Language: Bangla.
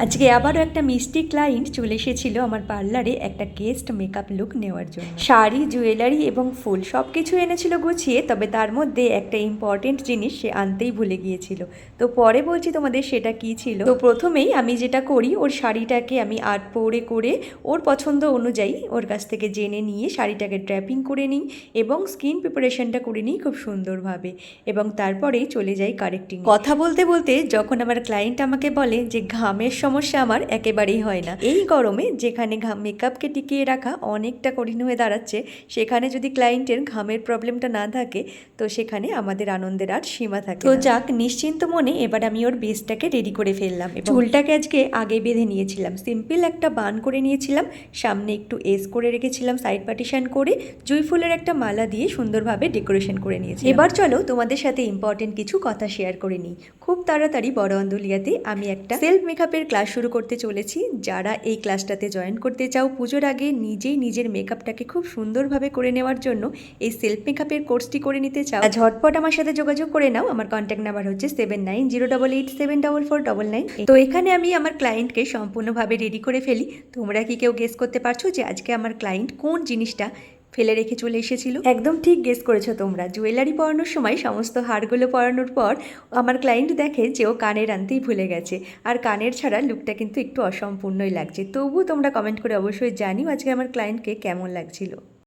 আজকে আবারও একটা মিষ্টি ক্লায়েন্ট চলে এসেছিল আমার পার্লারে একটা গেস্ট মেকআপ লুক নেওয়ার জন্য। শাড়ি, জুয়েলারি এবং ফুল সব কিছু এনেছিল গুছিয়ে, তবে তার মধ্যে একটা ইম্পর্টেন্ট জিনিস সে আনতেই ভুলে গিয়েছিল। তো পরে বলছি তোমাদের সেটা কি ছিল। তো প্রথমেই আমি যেটা করি, ওর শাড়িটাকে আমি আর্ট পরে করে ওর পছন্দ অনুযায়ী ওর কাছ থেকে জেনে নিয়ে শাড়িটাকে ড্র্যাপিং করে নিই এবং স্কিন প্রিপারেশনটা করে নিই খুব সুন্দরভাবে, এবং তারপরেই চলে যাই কারেক্টিং। কথা বলতে বলতে যখন আমার ক্লায়েন্ট আমাকে বলে যে ঘামের সমস্যা আমার একেবারেই হয় না, এই গরমে যেখানে মেকআপকে টিকিয়ে রাখা অনেকটা কঠিন হয়ে দাঁড়াচ্ছে, সেখানে যদি ক্লায়েন্টের ঘামের প্রবলেমটা না থাকে তো সেখানে আমাদের আনন্দের আর সীমা থাকে। তো যাক, নিশ্চিন্ত মনে এবার আমি ওর বেসটাকে রেডি করে ফেললাম। চুলটাকে আজকে আগে বেঁধে নিয়েছিলাম, সিম্পল একটা বান করে নিয়েছিলাম, সামনে একটু এস করে রেখেছিলাম সাইড পার্টিশন করে, জুঁই ফুলের একটা মালা দিয়ে সুন্দরভাবে ডেকোরেশন করে নিয়েছি। এবার চলো তোমাদের সাথে ইম্পর্টেন্ট কিছু কথা শেয়ার করে নিই। খুব তাড়াতাড়ি বড় আন্দুলিয়াতে আমি একটা সেলফ মেকআপের ক্লাস শুরু করতে চলেছি। যারা এই ক্লাসটাতে জয়েন করতে চাও, পুজোর আগে নিজেই নিজের মেকআপটাকে খুব সুন্দরভাবে করে নেওয়ার জন্য এই সেলফ মেকআপের কোর্সটি করে নিতে চাও, ঝটপট আমার সাথে যোগাযোগ করে নাও। আমার কন্ট্যাক্ট নাম্বার হচ্ছে 7908874499। তো এখানে আমি আমার ক্লায়েন্টকে সম্পূর্ণভাবে রেডি করে ফেলি। তোমরা কি কেউ গেস করতে পারছো যে আজকে আমার ক্লায়েন্ট কোন জিনিসটা ফেলে রেখে চলে এসেছিল? একদম ঠিক গেস করেছো তোমরা। জুয়েলারি পরানোর সময় সমস্ত হারগুলো পরানোর পর আমার ক্লায়েন্ট দেখে যে ও কানের আনতেই ভুলে গেছে, আর কানের ছাড়া লুকটা কিন্তু একটু অসম্পূর্ণই লাগছে। তবুও তোমরা কমেন্ট করে অবশ্যই জানিও আজকে আমার ক্লায়েন্টকে কেমন লাগছিল।